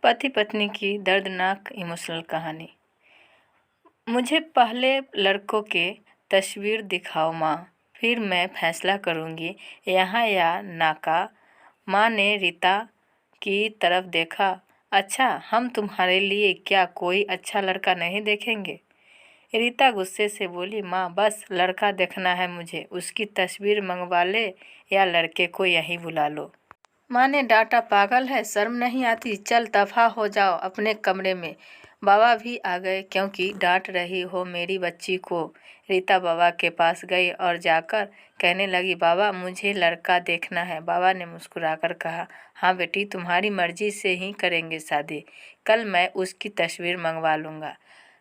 पति पत्नी की दर्दनाक इमोशनल कहानी। मुझे पहले लड़कों के तस्वीर दिखाओ माँ, फिर मैं फैसला करूँगी यहाँ या नाका। माँ ने रीता की तरफ देखा। अच्छा, हम तुम्हारे लिए क्या कोई अच्छा लड़का नहीं देखेंगे? रीता गुस्से से बोली, माँ बस लड़का देखना है मुझे, उसकी तस्वीर मंगवा ले या लड़के को यहीं बुला लो। माँ ने डांटा, पागल है, शर्म नहीं आती? चल दफा हो जाओ अपने कमरे में। बाबा भी आ गए, क्योंकि डांट रही हो मेरी बच्ची को। रीता बाबा के पास गई और जाकर कहने लगी, बाबा मुझे लड़का देखना है। बाबा ने मुस्कुराकर कहा, हाँ बेटी, तुम्हारी मर्जी से ही करेंगे शादी। कल मैं उसकी तस्वीर मंगवा लूँगा।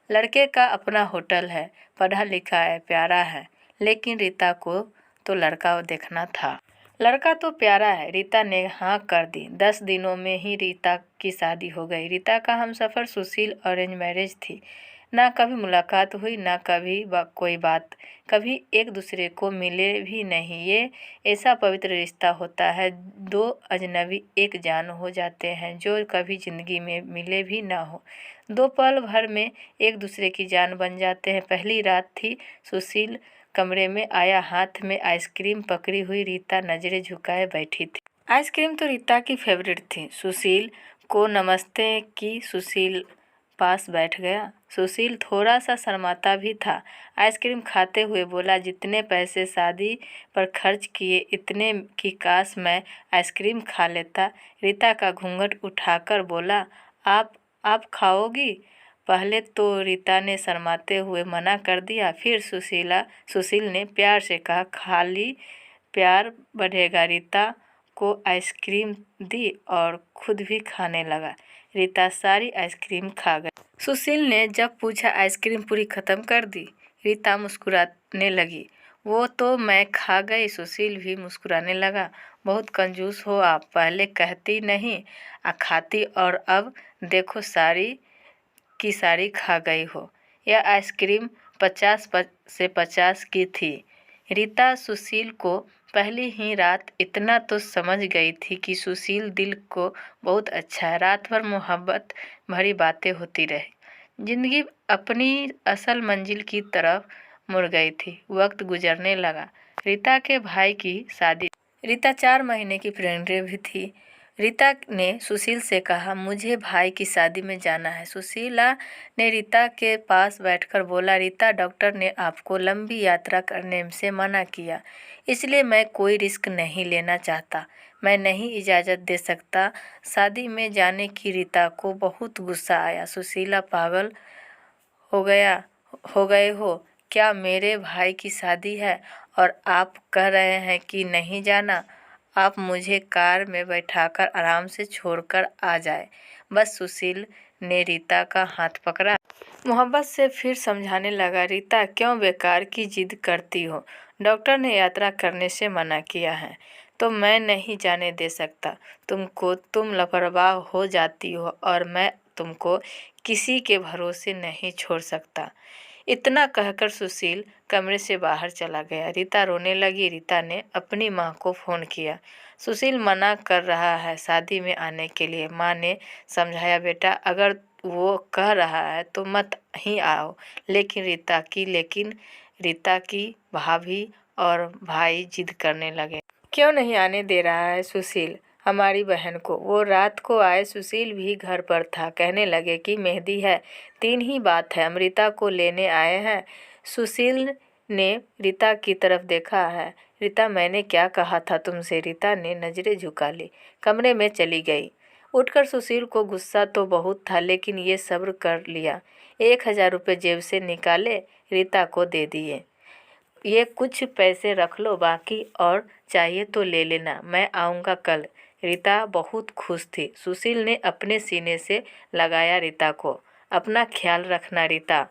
लड़के का अपना होटल है, पढ़ा लिखा है, प्यारा है, लेकिन रीता को तो लड़का देखना था। लड़का तो प्यारा है। रीता ने हाँ कर दी। 10 दिनों में ही रीता की शादी हो गई। रीता का हमसफ़र सुशील अरेंज मैरिज थी। ना कभी मुलाकात हुई, ना कभी कोई बात, कभी एक दूसरे को मिले भी नहीं। ये ऐसा पवित्र रिश्ता होता है, दो अजनबी एक जान हो जाते हैं जो कभी ज़िंदगी में मिले भी ना हो। 2 पल भर में एक दूसरे की जान बन जाते हैं। पहली रात थी। सुशील कमरे में आया, हाथ में आइसक्रीम पकड़ी हुई रीता नजरें झुकाए बैठी थी। आइसक्रीम तो रीता की फेवरेट थी। सुशील को नमस्ते की। सुशील पास बैठ गया। सुशील थोड़ा सा शर्माता भी था। आइसक्रीम खाते हुए बोला, जितने पैसे शादी पर खर्च किए इतने की काश मैं आइसक्रीम खा लेता। रीता का घूंघट उठाकर बोला, आप खाओगी? पहले तो रीता ने शर्माते हुए मना कर दिया, फिर सुशील ने प्यार से कहा, खाली प्यार बढ़ेगा। रीता को आइसक्रीम दी और खुद भी खाने लगा। रीता सारी आइसक्रीम खा गई। सुशील ने जब पूछा, आइसक्रीम पूरी खत्म कर दी? रीता मुस्कुराने लगी, वो तो मैं खा गई। सुशील भी मुस्कुराने लगा, बहुत कंजूस हो आप, पहले कहती नहीं खाती और अब देखो सारी की सारी खा गई हो। यह आइसक्रीम 50 से 50 की थी। रीता सुशील को पहली ही रात इतना तो समझ गई थी कि सुशील दिल को बहुत अच्छा है। रात भर मोहब्बत भरी बातें होती रही। जिंदगी अपनी असल मंजिल की तरफ मुड़ गई थी। वक्त गुजरने लगा। रीता के भाई की शादी। रीता 4 महीने की प्रेग्नेंट भी थी। रीता ने सुशील से कहा, मुझे भाई की शादी में जाना है। सुशीला ने रीता के पास बैठकर बोला, रीता डॉक्टर ने आपको लंबी यात्रा करने से मना किया, इसलिए मैं कोई रिस्क नहीं लेना चाहता। मैं नहीं इजाज़त दे सकता शादी में जाने की। रीता को बहुत गुस्सा आया। सुशीला, पागल हो गए हो क्या? मेरे भाई की शादी है और आप कह रहे हैं कि नहीं जाना। आप मुझे कार में बैठाकर आराम से छोड़कर आ जाए बस। सुशील ने रीता का हाथ पकड़ा, मोहब्बत से फिर समझाने लगा, रीता क्यों बेकार की जिद करती हो? डॉक्टर ने यात्रा करने से मना किया है तो मैं नहीं जाने दे सकता तुमको। तुम लापरवाह हो जाती हो और मैं तुमको किसी के भरोसे नहीं छोड़ सकता। इतना कहकर सुशील कमरे से बाहर चला गया। रीता रोने लगी। रीता ने अपनी माँ को फ़ोन किया। सुशील मना कर रहा है शादी में आने के लिए। माँ ने समझाया, बेटा अगर वो कह रहा है तो मत ही आओ। लेकिन रीता की भाभी और भाई जिद करने लगे। क्यों नहीं आने दे रहा है सुशील हमारी बहन को? वो रात को आए, सुशील भी घर पर था। कहने लगे कि मेहंदी है, 3 ही बात है, अमृता को लेने आए हैं। सुशील ने रीता की तरफ देखा है। रीता, मैंने क्या कहा था तुमसे? रीता ने नजरें झुका ली, कमरे में चली गई। उठकर सुशील को गुस्सा तो बहुत था, लेकिन ये सब्र कर लिया। 1000 रुपये जेब से निकाले, रीता को दे दिए। ये कुछ पैसे रख लो, बाकी और चाहिए तो ले लेना, मैं आऊँगा कल। रीता बहुत खुश थी। सुशील ने अपने सीने से लगाया रीता को, अपना ख्याल रखना रीता।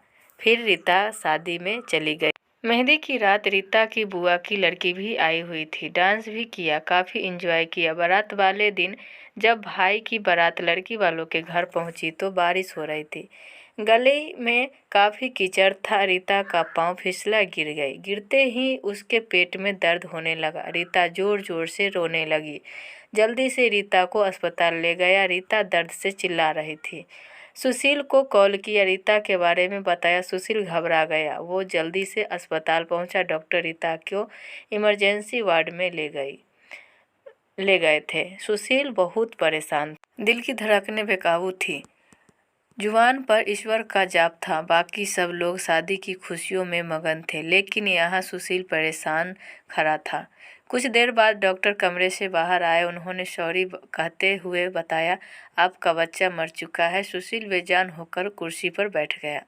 फिर रीता शादी में चली गई। मेहंदी की रात रीता की बुआ की लड़की भी आई हुई थी। डांस भी किया, काफ़ी एंजॉय किया। बारात वाले दिन जब भाई की बारात लड़की वालों के घर पहुंची तो बारिश हो रही थी। गली में काफ़ी कीचड़ था। रीता का पांव फिसला, गिर गई। गिरते ही उसके पेट में दर्द होने लगा। रीता ज़ोर ज़ोर से रोने लगी। जल्दी से रीता को अस्पताल ले गया। रीता दर्द से चिल्ला रही थी। सुशील को कॉल किया, रीता के बारे में बताया। सुशील घबरा गया। वो जल्दी से अस्पताल पहुंचा। डॉक्टर रीता को इमरजेंसी वार्ड में ले गए थे। सुशील बहुत परेशान था। दिल की धड़कनें बेकाबू थी। जुबान पर ईश्वर का जाप था। बाकी सब लोग शादी की खुशियों में मगन थे, लेकिन यहाँ सुशील परेशान खड़ा था। कुछ देर बाद डॉक्टर कमरे से बाहर आए। उन्होंने सॉरी कहते हुए बताया, आपका बच्चा मर चुका है। सुशील बेजान होकर कुर्सी पर बैठ गया।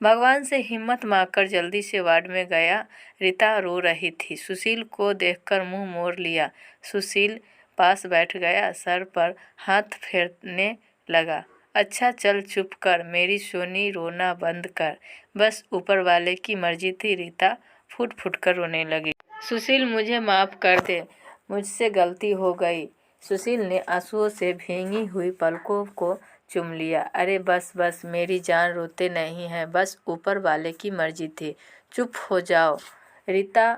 भगवान से हिम्मत मांगकर जल्दी से वार्ड में गया। रीता रो रही थी। सुशील को देखकर मुंह मोड़ लिया। सुशील पास बैठ गया, सर पर हाथ फेरने लगा। अच्छा चल चुप कर मेरी सोनी, रोना बंद कर, बस ऊपर वाले की मर्जी थी। रीता फूट फूट कर रोने लगी। सुशील मुझे माफ़ कर दे, मुझसे गलती हो गई। सुशील ने आंसुओं से भींगी हुई पलकों को चूम लिया। अरे बस बस मेरी जान, रोते नहीं हैं, बस ऊपर वाले की मर्जी थी, चुप हो जाओ। रीता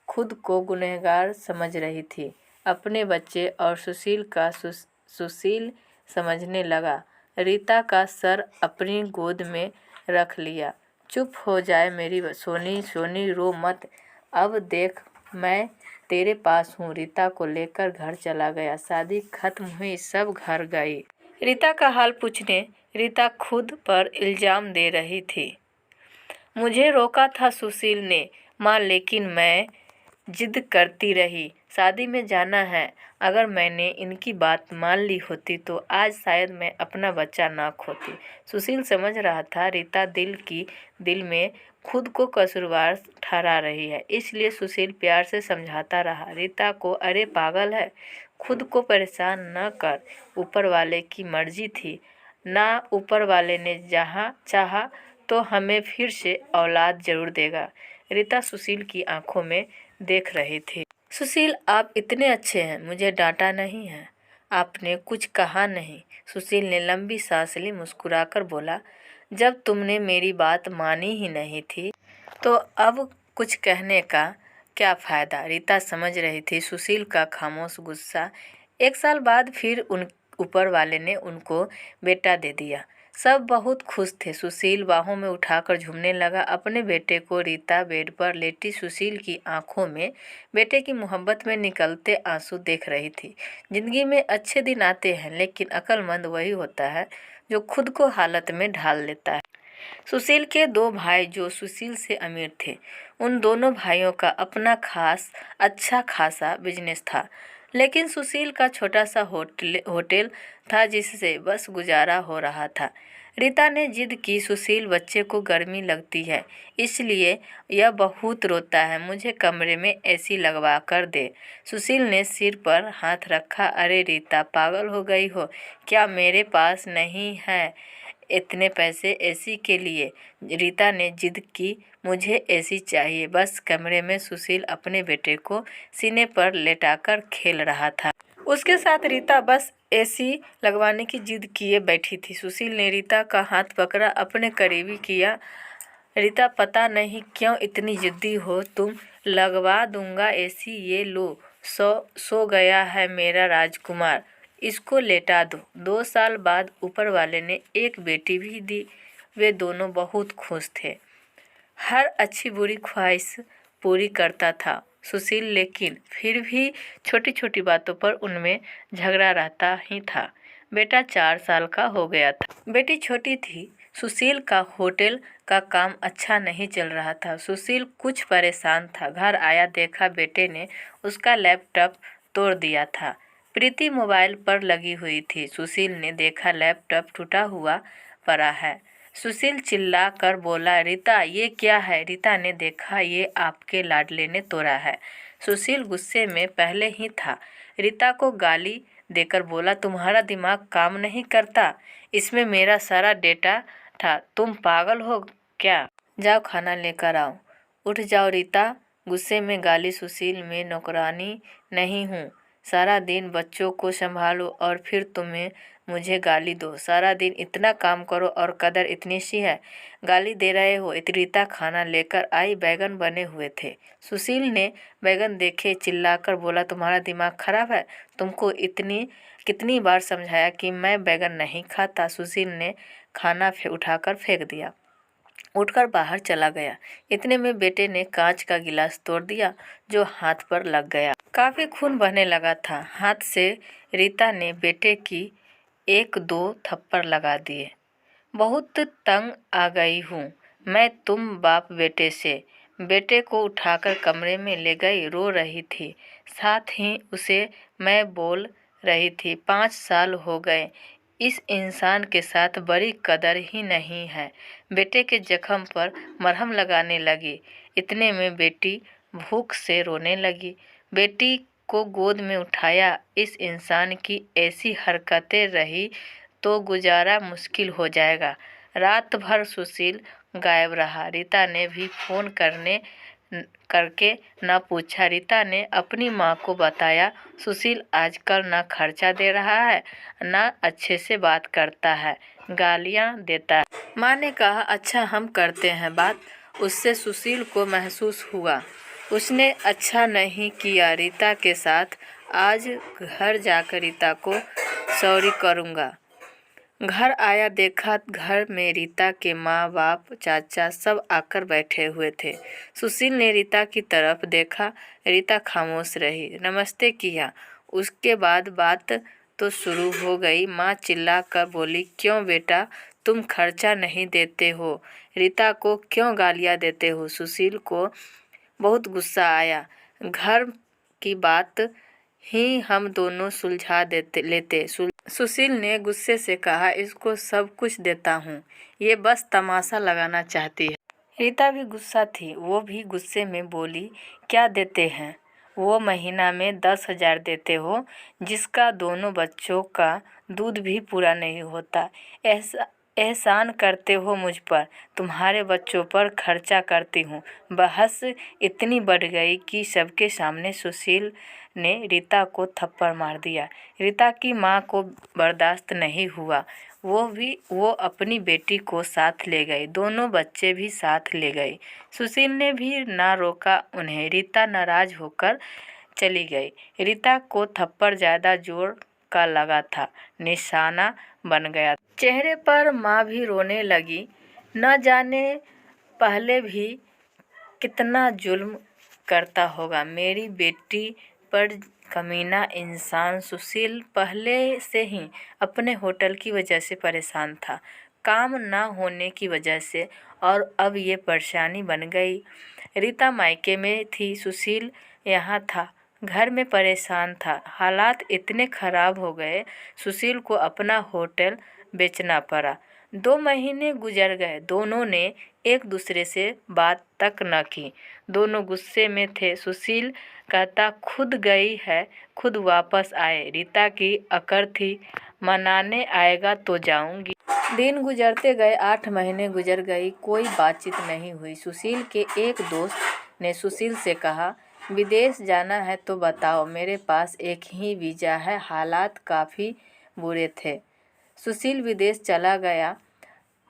खुद को गुनहगार समझ रही थी, अपने बच्चे और सुशील का। सुशील समझने लगा। रीता का सर अपनी गोद में रख लिया। चुप हो जाए मेरी सोनी, सोनी रो मत, अब देख मैं तेरे पास हूँ। रीता को लेकर घर चला गया। शादी खत्म हुई, सब घर गई। रीता का हाल पूछने रीता खुद पर इल्ज़ाम दे रही थी। मुझे रोका था सुशील ने माँ, लेकिन मैं जिद करती रही, शादी में जाना है। अगर मैंने इनकी बात मान ली होती तो आज शायद मैं अपना बच्चा ना खोती। सुशील समझ रहा था रीता दिल में खुद को कसूरवार ठहरा रही है, इसलिए सुशील प्यार से समझाता रहा रीता को, अरे पागल है, खुद को परेशान न कर, ऊपर वाले की मर्जी थी ना। ऊपर वाले ने जहाँ चाहा तो हमें फिर से औलाद जरूर देगा। रीता सुशील की आंखों में देख रही थी। सुशील आप इतने अच्छे हैं, मुझे डांटा नहीं है, आपने कुछ कहा नहीं। सुशील ने लंबी सांस ली, मुस्कुराकर बोला, जब तुमने मेरी बात मानी ही नहीं थी तो अब कुछ कहने का क्या फ़ायदा। रीता समझ रही थी सुशील का खामोश गुस्सा। 1 साल बाद फिर ऊपर वाले ने उनको बेटा दे दिया। सब बहुत खुश थे। सुशील बाहों में उठाकर झूमने लगा अपने बेटे को। रीता बेड पर लेटी सुशील की आंखों में बेटे की मोहब्बत में निकलते आंसू देख रही थी। जिंदगी में अच्छे दिन आते हैं, लेकिन अक्लमंद वही होता है जो खुद को हालत में ढाल लेता है। सुशील के 2 भाई जो सुशील से अमीर थे, उन दोनों भाइयों का अपना अच्छा खासा बिजनेस था, लेकिन सुशील का छोटा सा होटल था जिससे बस गुजारा हो रहा था। रीता ने जिद की, सुशील बच्चे को गर्मी लगती है इसलिए यह बहुत रोता है, मुझे कमरे में एसी लगवा कर दे। सुशील ने सिर पर हाथ रखा, अरे रीता पागल हो गई हो क्या, मेरे पास नहीं है इतने पैसे एसी के लिए। रीता ने जिद की, मुझे एसी चाहिए बस कमरे में। सुशील अपने बेटे को सीने पर लेटाकर खेल रहा था। उसके साथ रीता बस एसी लगवाने की जिद किए बैठी थी। सुशील ने रीता का हाथ पकड़ा, अपने करीबी किया। रीता पता नहीं क्यों इतनी जिद्दी हो तुम, लगवा दूंगा एसी, ये लो, सो गया है मेरा राजकुमार, इसको लेटा दो। 2 साल बाद ऊपर वाले ने एक बेटी भी दी। वे दोनों बहुत खुश थे। हर अच्छी बुरी ख्वाहिश पूरी करता था सुशील, लेकिन फिर भी छोटी छोटी बातों पर उनमें झगड़ा रहता ही था। बेटा 4 साल का हो गया था, बेटी छोटी थी। सुशील का होटल का काम अच्छा नहीं चल रहा था। सुशील कुछ परेशान था। घर आया, देखा बेटे ने उसका लैपटॉप तोड़ दिया था। प्रीति मोबाइल पर लगी हुई थी। सुशील ने देखा लैपटॉप टूटा हुआ पड़ा है। सुशील चिल्ला कर बोला, रीता ये क्या है। रीता ने देखा, ये आपके लाडले ने तोड़ा है। सुशील गुस्से में पहले ही था। रीता को गाली देकर बोला, तुम्हारा दिमाग काम नहीं करता, इसमें मेरा सारा डेटा था, तुम पागल हो क्या, जाओ खाना लेकर आओ। उठ जाओ रीता गुस्से में गाली। सुशील मैं नौकरानी नहीं हूँ, सारा दिन बच्चों को संभालो और फिर तुम्हें मुझे गाली दो, सारा दिन इतना काम करो और कदर इतनी सी है, गाली दे रहे हो। रीता खाना लेकर आई, बैगन बने हुए थे। सुशील ने बैगन देखे, चिल्लाकर बोला, तुम्हारा दिमाग खराब है? तुमको कितनी बार समझाया कि मैं बैगन नहीं खाता। सुशील ने खाना उठाकर फेंक दिया, उठकर बाहर चला गया। इतने में बेटे ने कांच का गिलास तोड़ दिया जो हाथ पर लग गया। काफी खून बहने लगा था हाथ से। रीता ने बेटे की 1-2 थप्पड़ लगा दिए। बहुत तंग आ गई हूँ मैं तुम बाप बेटे से। बेटे को उठाकर कमरे में ले गई, रो रही थी। साथ ही उसे मैं बोल रही थी, 5 साल हो गए, इस इंसान के साथ बड़ी कदर ही नहीं है। बेटे के जख्म पर मरहम लगाने लगी। इतने में बेटी भूख से रोने लगी। बेटी को गोद में उठाया। इस इंसान की ऐसी हरकतें रही तो गुजारा मुश्किल हो जाएगा। रात भर सुशील गायब रहा। रीता ने भी फोन करके न पूछा। रीता ने अपनी माँ को बताया, सुशील आजकल न खर्चा दे रहा है, न अच्छे से बात करता है, गालियाँ देता है। माँ ने कहा, अच्छा हम करते हैं बात। उससे सुशील को महसूस हुआ उसने अच्छा नहीं किया रीता के साथ। आज घर जाकर रीता को सॉरी करूँगा। घर आया, देखा घर में रीता के माँ बाप चाचा सब आकर बैठे हुए थे। सुशील ने रीता की तरफ देखा। रीता खामोश रही। नमस्ते किया, उसके बाद बात तो शुरू हो गई। माँ चिल्ला कर बोली, क्यों बेटा तुम खर्चा नहीं देते हो? रीता को क्यों गालियाँ देते हो? सुशील को बहुत गुस्सा आया। घर की बात ही हम दोनों सुलझा लेते। सुशील ने गुस्से से कहा, इसको सब कुछ देता हूँ, ये बस तमाशा लगाना चाहती है। रीता भी गुस्सा थी। वो भी गुस्से में बोली, क्या देते हैं? वो महीना में 10,000 देते हो, जिसका दोनों बच्चों का दूध भी पूरा नहीं होता। एहसान करते हो मुझ पर, तुम्हारे बच्चों पर खर्चा करती हूँ। बहस इतनी बढ़ गई कि सबके सामने सुशील ने रीता को थप्पड़ मार दिया। रीता की माँ को बर्दाश्त नहीं हुआ। वो अपनी बेटी को साथ ले गई। दोनों बच्चे भी साथ ले गई। सुशील ने भी ना रोका उन्हें। रीता नाराज होकर चली गई। रीता को थप्पड़ ज़्यादा जोर का लगा था, निशाना बन गया। चेहरे पर माँ भी रोने लगी। न जाने पहले भी कितना जुल्म करता होगा मेरी बेटी पर कमीना इंसान। सुशील पहले से ही अपने होटल की वजह से परेशान था, काम ना होने की वजह से, और अब ये परेशानी बन गई। रीता मायके में थी, सुशील यहाँ था, घर में परेशान था। हालात इतने खराब हो गए, सुशील को अपना होटल बेचना पड़ा। 2 महीने गुजर गए। दोनों ने एक दूसरे से बात तक न की। दोनों गुस्से में थे। सुशील कहता, खुद गई है, खुद वापस आए। रीता की अकड़ थी, मनाने आएगा तो जाऊंगी। दिन गुजरते गए। 8 महीने गुजर गई, कोई बातचीत नहीं हुई। सुशील के एक दोस्त ने सुशील से कहा, विदेश जाना है तो बताओ, मेरे पास एक ही वीज़ा है। हालात काफ़ी बुरे थे। सुशील विदेश चला गया,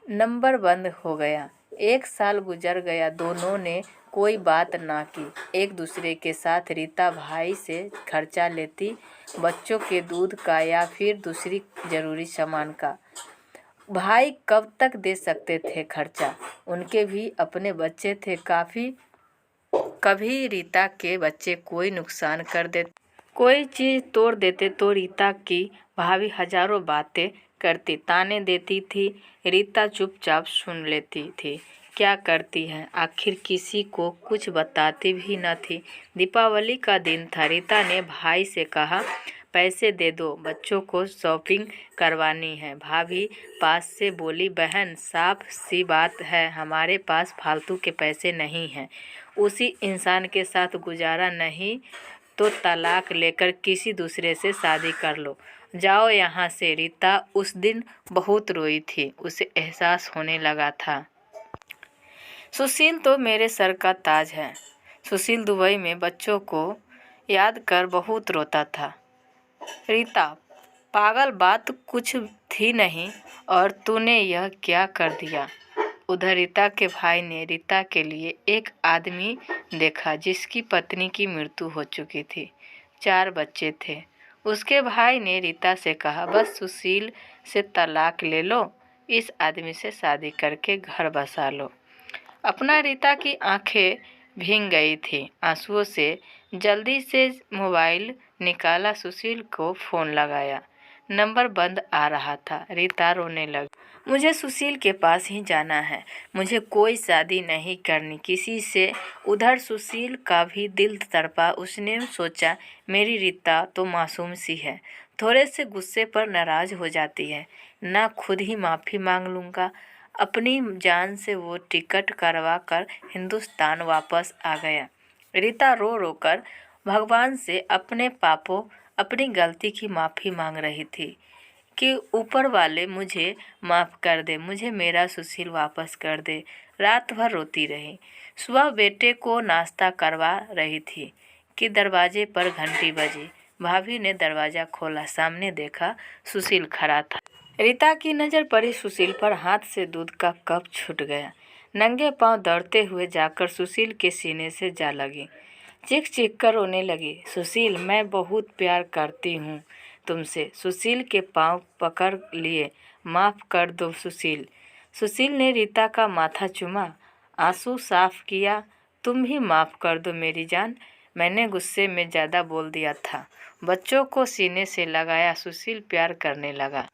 नंबर बंद हो गया। 1 साल गुजर गया। दोनों ने कोई बात ना की एक दूसरे के साथ। रीता भाई से खर्चा लेती, बच्चों के दूध का या फिर दूसरी ज़रूरी सामान का। भाई कब तक दे सकते थे खर्चा? उनके भी अपने बच्चे थे। कभी रीता के बच्चे कोई नुकसान कर देते, कोई चीज़ तोड़ देते तो रीता की भाभी हजारों बातें करती, ताने देती थी। रीता चुपचाप सुन लेती थी। क्या करती है, आखिर किसी को कुछ बताती भी न थी। दीपावली का दिन था। रीता ने भाई से कहा, पैसे दे दो, बच्चों को शॉपिंग करवानी है। भाभी पास से बोली, बहन साफ सी बात है, हमारे पास फालतू के पैसे नहीं हैं। उसी इंसान के साथ गुजारा नहीं तो तलाक लेकर किसी दूसरे से शादी कर लो, जाओ यहाँ से। रीता उस दिन बहुत रोई थी। उसे एहसास होने लगा था, सुशील तो मेरे सर का ताज है। सुशील दुबई में बच्चों को याद कर बहुत रोता था। रीता पागल, बात कुछ थी नहीं और तूने यह क्या कर दिया। उधर रीता के भाई ने रीता के लिए एक आदमी देखा जिसकी पत्नी की मृत्यु हो चुकी थी, 4 बच्चे थे। उसके भाई ने रीता से कहा, बस सुशील से तलाक ले लो, इस आदमी से शादी करके घर बसा लो। अपना रीता की आंखें भीग गई थी आंसुओं से। जल्दी से मोबाइल निकाला, सुशील को फ़ोन लगाया। नंबर बंद आ रहा था। रीता रोने लगी। मुझे सुशील के पास ही जाना है, मुझे कोई शादी नहीं करनी किसी से। उधर सुशील का भी दिल तड़पा। उसने सोचा, मेरी रीता तो मासूम सी है, थोड़े से गुस्से पर नाराज़ हो जाती है, ना खुद ही माफ़ी मांग लूँगा। अपनी जान से वो टिकट करवा कर हिंदुस्तान वापस आ गया। रीता रो रो कर भगवान से अपने पापों, अपनी गलती की माफ़ी मांग रही थी कि ऊपर वाले मुझे माफ़ कर दे, मुझे मेरा सुशील वापस कर दे। रात भर रोती रही। सुबह बेटे को नाश्ता करवा रही थी कि दरवाजे पर घंटी बजी। भाभी ने दरवाज़ा खोला, सामने देखा सुशील खड़ा था। रीता की नज़र पड़ी सुशील पर, हाथ से दूध का कप छूट गया। नंगे पांव दौड़ते हुए जाकर सुशील के सीने से जा लगी, चीख चीख कर रोने लगी। सुशील, मैं बहुत प्यार करती हूँ तुमसे। सुशील के पांव पकड़ लिए। माफ़ कर दो सुशील। सुशील ने रीता का माथा चूमा, आंसू साफ किया। तुम भी माफ़ कर दो मेरी जान, मैंने गुस्से में ज़्यादा बोल दिया था। बच्चों को सीने से लगाया। सुशील प्यार करने लगा।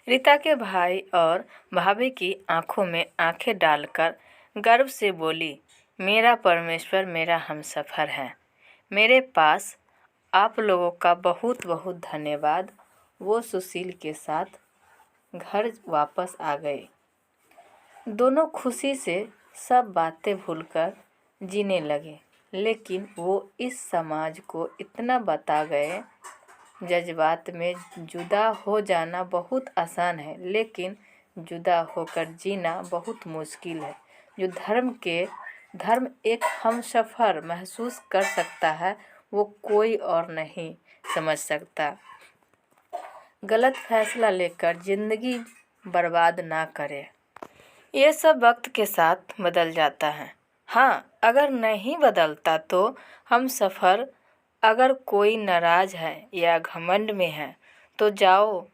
रीता के भाई और भाभी की आंखों में आंखें डालकर गर्व से बोली, मेरा परमेश्वर मेरा हमसफ़र है। मेरे पास आप लोगों का बहुत बहुत धन्यवाद। वो सुशील के साथ घर वापस आ गए। दोनों खुशी से सब बातें भूलकर जीने लगे। लेकिन वो इस समाज को इतना बता गए, जज्बात में जुदा हो जाना बहुत आसान है, लेकिन जुदा होकर जीना बहुत मुश्किल है। जो धर्म एक हमसफ़र महसूस कर सकता है, वो कोई और नहीं समझ सकता। गलत फैसला लेकर ज़िंदगी बर्बाद ना करें। ये सब वक्त के साथ बदल जाता है। हाँ, अगर नहीं बदलता तो हम सफ़र। अगर कोई नाराज़ है या घमंड में है तो जाओ,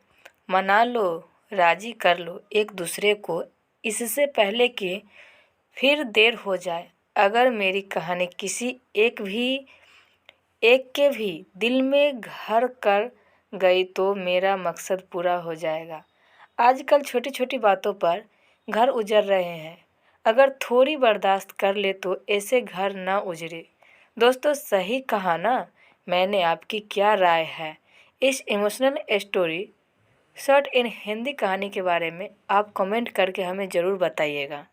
मना लो, राज़ी कर लो एक दूसरे को, इससे पहले कि फिर देर हो जाए। अगर मेरी कहानी किसी एक के भी दिल में घर कर गई तो मेरा मकसद पूरा हो जाएगा। आजकल छोटी छोटी बातों पर घर उजड़ रहे हैं। अगर थोड़ी बर्दाश्त कर ले तो ऐसे घर ना उजड़े। दोस्तों, सही कहा ना मैंने? आपकी क्या राय है इस इमोशनल स्टोरी शॉर्ट इन हिंदी कहानी के बारे में? आप कमेंट करके हमें ज़रूर बताइएगा।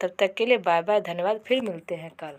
तब तक के लिए बाय बाय, धन्यवाद। फिर मिलते हैं कल।